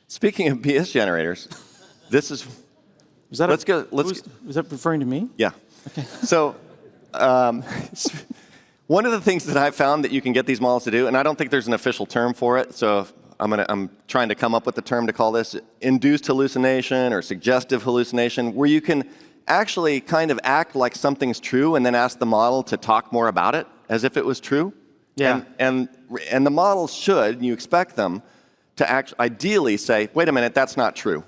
Speaking of BS generators, this is. Was that Was that referring to me? Yeah. Okay. So, one of the things that I found that you can get these models to do, and I don't think there's an official term for it, so I'm trying to come up with the term to call this induced hallucination or suggestive hallucination, where you can actually kind of act like something's true and then ask the model to talk more about it as if it was true. Yeah. And the models should, and you expect them, to ideally say, wait a minute, that's not true.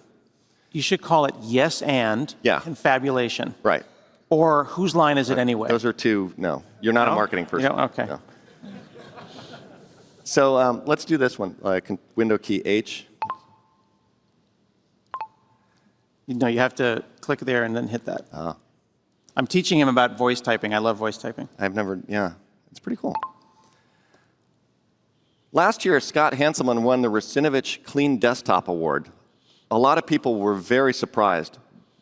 You should call it yes and confabulation. Right. Or whose line is it anyway? Those are two, no. You're not a marketing person. Okay. No. So let's do this one. Window key H. No, you have to click there and then hit that. I'm teaching him about voice typing. I love voice typing. It's pretty cool. Last year, Scott Hanselman won the Rusinovich Clean Desktop Award. A lot of people were very surprised.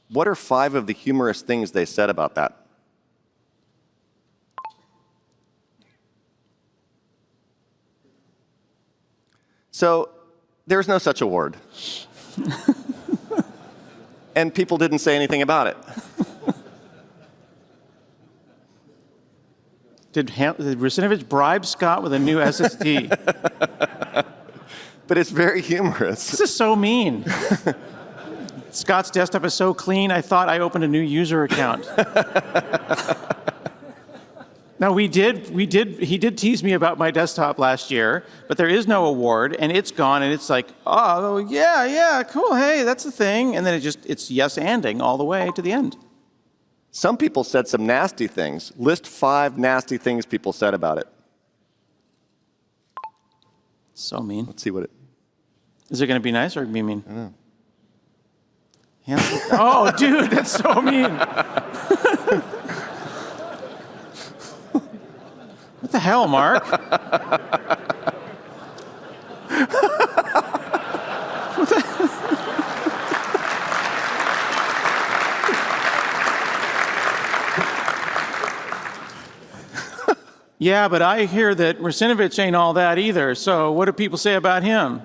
What are 5 of the humorous things they said about that? So, there's no such award. And people didn't say anything about it. Did Rusinovich bribe Scott with a new SSD? But it's very humorous. This is so mean. Scott's desktop is so clean, I thought I opened a new user account. Now, he did tease me about my desktop last year, but there is no award, and it's gone, and it's like, oh, yeah, cool, hey, that's the thing. And then it's yes-anding all the way to the end. Some people said some nasty things. List 5 nasty things people said about it. So mean. Let's see what it... Is it going to be nice or be mean? I don't know. Oh, dude, that's so mean. What the hell, Mark? Yeah, but I hear that Rusinovich ain't all that either, so what do people say about him?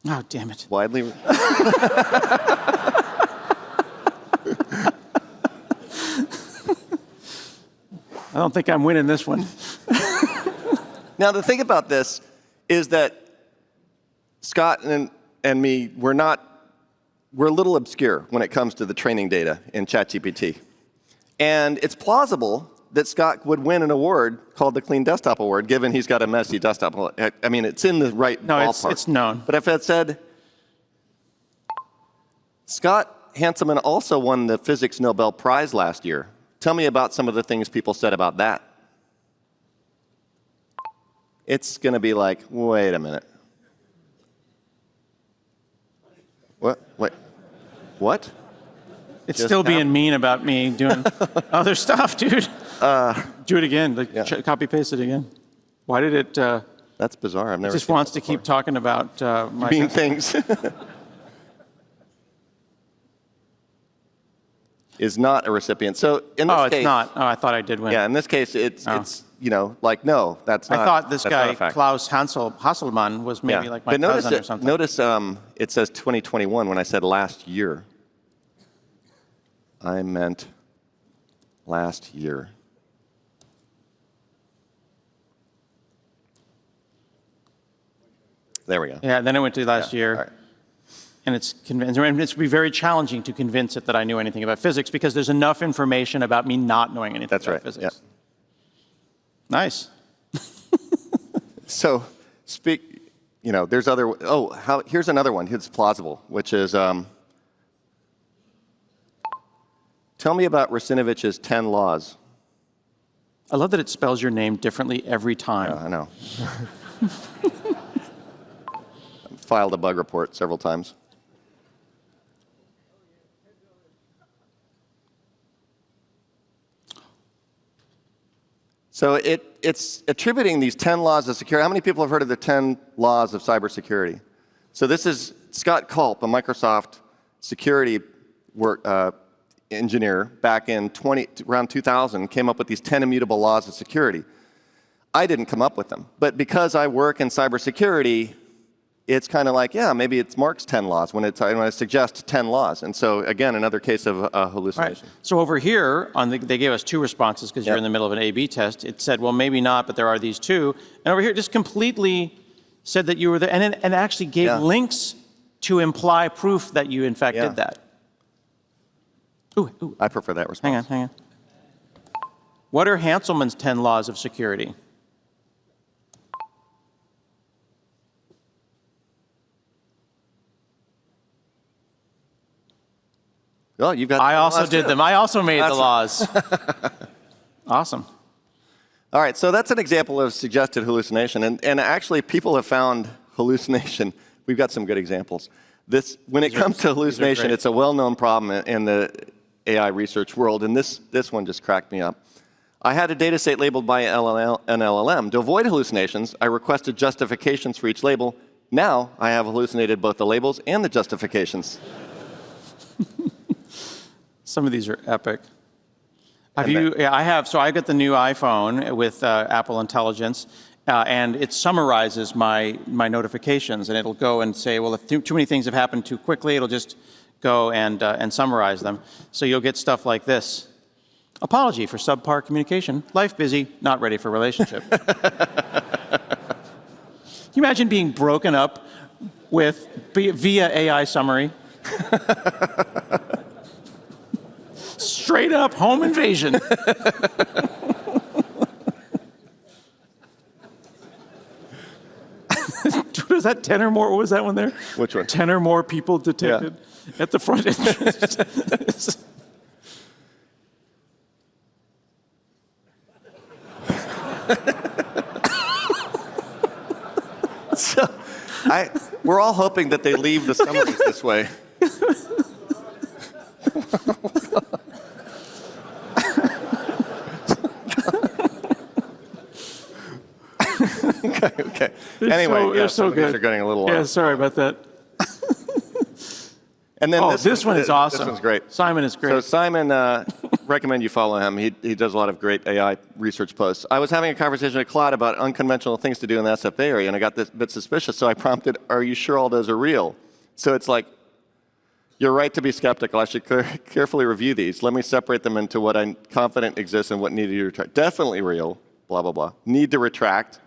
Oh, damn it. Widely... I don't think I'm winning this one. Now, the thing about this is that Scott and me, we're a little obscure when it comes to the training data in ChatGPT. And it's plausible that Scott would win an award called the Clean Desktop Award, given he's got a messy desktop. I mean, it's in the right ballpark. No, it's known. But if it said, Scott Hanselman also won the Physics Nobel Prize last year. Tell me about some of the things people said about that. It's going to be like, wait a minute. What? It's just still being mean about me doing other stuff, dude. Do it again. Copy paste it again. Why did it? That's bizarre. I've never. It just wants to keep talking about my mean things. Is not a recipient. So in this case, it's not. Oh, I thought I did win. Yeah, in this case, it's like no, that's not. I thought this guy Klaus Hasselmann was maybe like my cousin or something. Notice it says 2021 when I said last year. I meant last year. There we go. Yeah, then it went to last year. All right. And it's going to be very challenging to convince it that I knew anything about physics because there's enough information about me not knowing anything about physics. Yeah. Nice. So, there's other. Here's another one. It's plausible, which is, tell me about Rusinovich's 10 laws. I love that it spells your name differently every time. Yeah, I know. I've filed a bug report several times. So it's attributing these 10 laws of security. How many people have heard of the 10 laws of cybersecurity? So this is Scott Culp, a Microsoft security engineer back in around 2000 came up with these 10 immutable laws of security. I didn't come up with them. But because I work in cybersecurity, it's kind of like, yeah, maybe it's Mark's 10 laws when I suggest 10 laws. And so, again, another case of hallucination. Right. So over here, they gave us 2 responses because you're in the middle of an A/B test. It said, well, maybe not, but there are these 2. And over here, it just completely said that you were there, and actually gave links to imply proof that you, in fact, did that. Ooh. I prefer that response. Hang on. What are Hanselman's 10 laws of security? Oh, you've got. I also did them. I also made the laws. Awesome. All right, so that's an example of suggested hallucination. And actually, people have found hallucination. We've got some good examples. When it comes to hallucination, it's a well-known problem in the AI research world, and this one just cracked me up. I had a data set labeled by an LLM. To avoid hallucinations, I requested justifications for each label. Now, I have hallucinated both the labels and the justifications. Some of these are epic. I have. So I got the new iPhone with Apple Intelligence, and it summarizes my notifications, and it'll go and say, well, if too many things have happened too quickly, it'll just go and summarize them. So you'll get stuff like this: apology for subpar communication. Life busy, not ready for relationship. Can you imagine being broken up via AI summary? Straight up home invasion. Was that 10 or more? What was that one there? Which one? 10 or more people detected at the front entrance. So, we're all hoping that they leave the summaries this way. Okay. Anyway, they're so good. These are getting a little long. Yeah, sorry about that. And then this one is awesome. This one's great. Simon is great. So Simon, recommend you follow him. He does a lot of great AI research posts. I was having a conversation with Claude about unconventional things to do in the SF area, and I got this bit suspicious, so I prompted, are you sure all those are real? So it's like, you're right to be skeptical. I should carefully review these. Let me separate them into what I'm confident exists and what needed to retract. Definitely real, blah, blah, blah. Need to retract,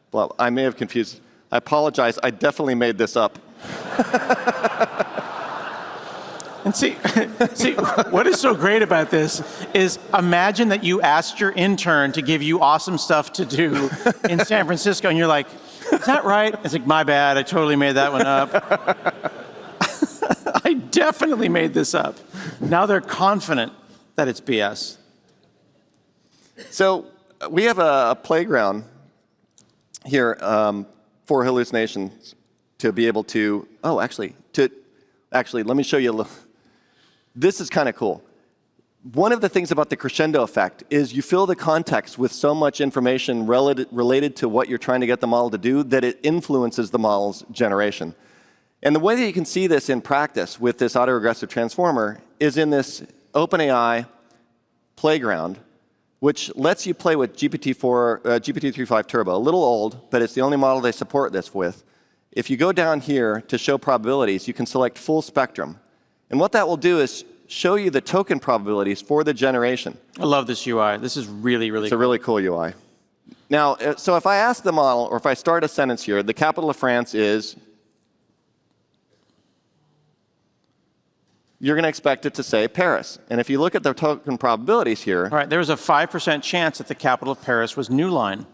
blah. I may have confused. I apologize. I definitely made this up. And see, what is so great about this is imagine that you asked your intern to give you awesome stuff to do in San Francisco, and you're like, is that right? It's like, my bad, I totally made that one up. I definitely made this up. Now they're confident that it's BS. So we have a playground here for hallucinations to be able to, actually, let me show you a little. This is kind of cool. One of the things about the crescendo effect is you fill the context with so much information related to what you're trying to get the model to do that it influences the model's generation. And the way that you can see this in practice with this autoregressive transformer is in this OpenAI playground, which lets you play with GPT-3.5 Turbo. A little old, but it's the only model they support this with. If you go down here to show probabilities, you can select full spectrum. And what that will do is show you the token probabilities for the generation. I love this UI. This is really, really cool. It's a really cool UI. Now, so if I ask the model, or if I start a sentence here, the capital of France is, you're going to expect it to say Paris. And if you look at the token probabilities here. All right, there was a 5% chance that the capital of Paris was New Line.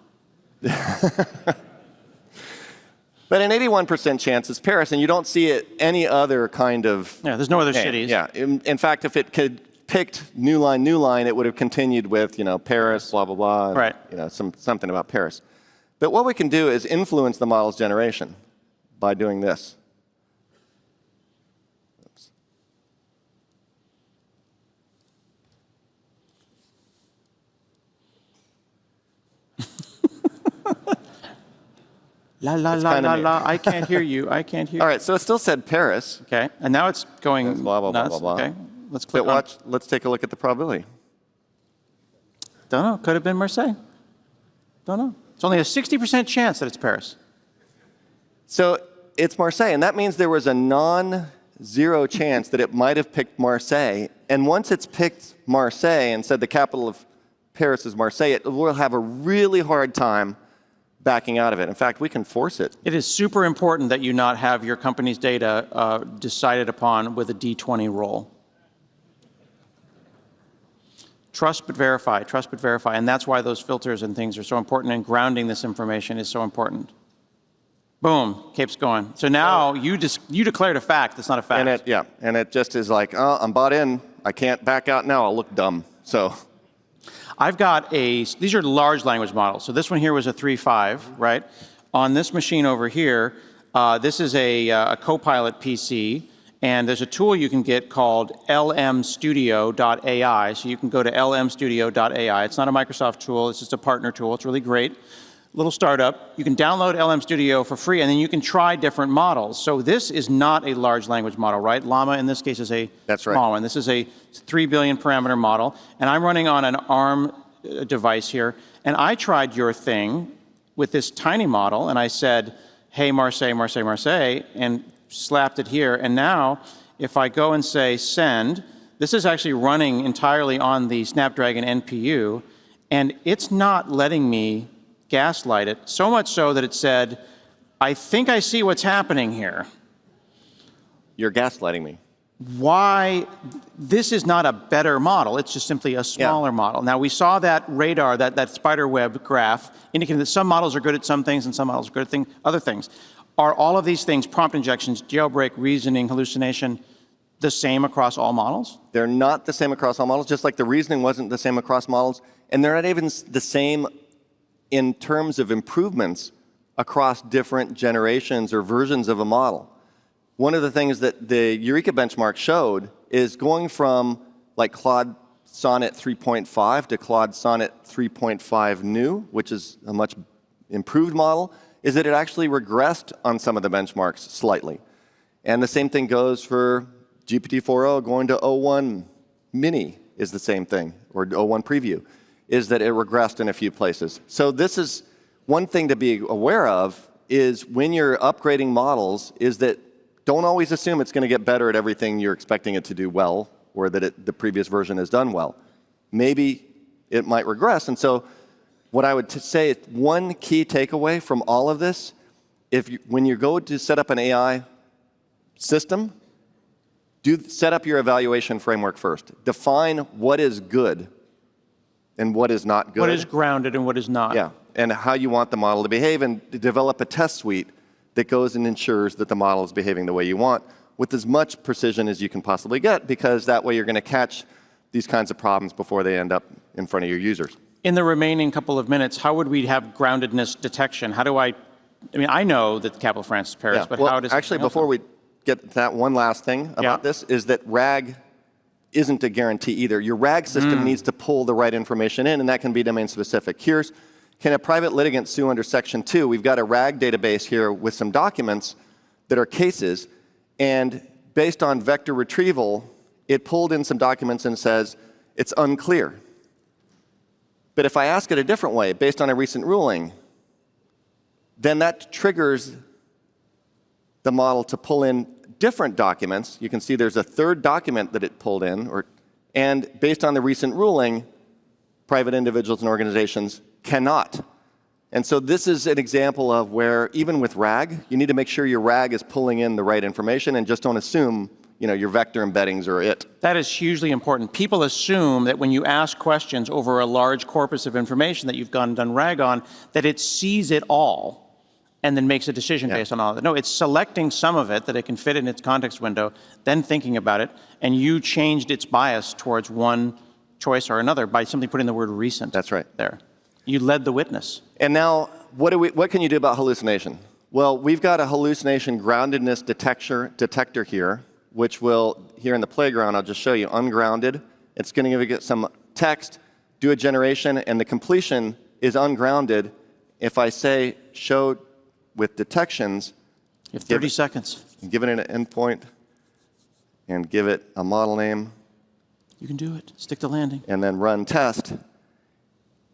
But an 81% chance is Paris, and you don't see it any other kind of. Yeah, there's no other cities. Yeah, in fact, if it could picked New Line, it would have continued with Paris, blah blah blah. Right. Something about Paris. But what we can do is influence the model's generation by doing this. Oops. La la la la la. I can't hear you. I can't hear you. All right, so it still said Paris. Okay, and now it's going blah blah blah nuts. blah blah. Okay. Let's click But watch, let's take a look at the probability. Don't know. Could have been Marseille. Don't know. It's only a 60% chance that it's Paris. So it's Marseille, and that means there was a non-zero chance that it might have picked Marseille. And once it's picked Marseille and said the capital of Paris is Marseille, it will have a really hard time backing out of it. In fact, we can force it. It is super important that you not have your company's data decided upon with a D20 roll. Trust but verify, trust but verify. And that's why those filters and things are so important, and grounding this information is so important. Boom, keeps going. So now you declared a fact that's not a fact. And it just is like, oh, I'm bought in. I can't back out now. I'll look dumb. So I've got these are large language models. So this one here was a 3.5, right? On this machine over here, this is a Copilot PC. And there's a tool you can get called lmstudio.ai. So you can go to lmstudio.ai. It's not a Microsoft tool. It's just a partner tool. It's really great. Little startup. You can download LM Studio for free, and then you can try different models. So this is not a large language model, right? Llama, in this case, is a small one. This is a 3 billion parameter model. And I'm running on an ARM device here. And I tried your thing with this tiny model, and I said, hey, Marseille, Marseille, Marseille, and slapped it here. And now, if I go and say send, this is actually running entirely on the Snapdragon NPU, and it's not letting me gaslight it, so much so that it said, I think I see what's happening here. You're gaslighting me. Why? This is not a better model. It's just simply a smaller model. Now, we saw that radar, that spider web graph, indicating that some models are good at some things and some models are good at other things. Are all of these things, prompt injections, jailbreak, reasoning, hallucination, the same across all models? They're not the same across all models, just like the reasoning wasn't the same across models. And they're not even the same in terms of improvements across different generations or versions of a model. One of the things that the Eureka benchmark showed is going from like Claude Sonnet 3.5 to Claude Sonnet 3.5 new, which is a much improved model, is that it actually regressed on some of the benchmarks slightly. And the same thing goes for GPT-4o going to O1 mini is the same thing, or O1 preview, is that it regressed in a few places. So this is one thing to be aware of is when you're upgrading models is that don't always assume it's going to get better at everything you're expecting it to do well or that the previous version has done well. Maybe it might regress. And so what I would say is one key takeaway from all of this, when you go to set up an AI system, set up your evaluation framework first. Define what is good and what is not good. What is grounded and what is not. Yeah, and how you want the model to behave, and develop a test suite that goes and ensures that the model is behaving the way you want with as much precision as you can possibly get, because that way you're going to catch these kinds of problems before they end up in front of your users. In the remaining couple of minutes, how would we have groundedness detection? How do I mean, I know that the capital of France is Paris, but how does... Actually, before we get that, one last thing about this is that RAG isn't a guarantee either. Your RAG system needs to pull the right information in, and that can be domain specific. Can a private litigant sue under Section 2? We've got a RAG database here with some documents that are cases, and based on vector retrieval, it pulled in some documents and says it's unclear. But if I ask it a different way, based on a recent ruling, then that triggers the model to pull in different documents. You can see there's a third document that it pulled in, and based on the recent ruling, private individuals and organizations cannot. And so this is an example of where, even with RAG, you need to make sure your RAG is pulling in the right information, and just don't assume your vector embeddings are it. That is hugely important. People assume that when you ask questions over a large corpus of information that you've done RAG on, that it sees it all and then makes a decision based on all of it. No, it's selecting some of it that it can fit in its context window, then thinking about it, and you changed its bias towards one choice or another by simply putting the word recent. That's right. There. You led the witness. And now, what can you do about hallucination? Well, we've got a hallucination groundedness detector here, which will, here in the playground, I'll just show you, ungrounded. It's going to get some text, do a generation, and the completion is ungrounded. If I say show with detections, you have 30 seconds. Give it an endpoint and give it a model name. You can do it. Stick the landing. and then run test,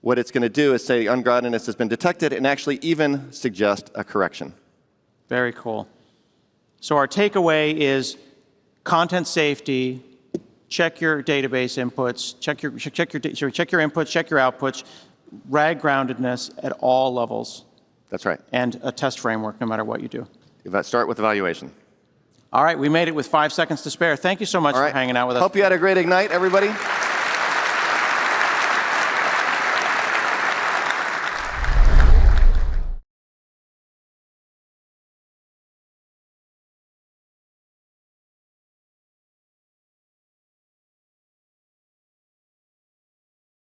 what it's going to do is say ungroundedness has been detected and actually even suggest a correction. Very cool. So our takeaway is content safety, check your database inputs, check your inputs, check your outputs, RAG groundedness at all levels. That's right. And a test framework no matter what you do. Start with evaluation. All right, we made it with 5 seconds to spare. Thank you so much for hanging out with us. Hope you had a great Ignite, everybody.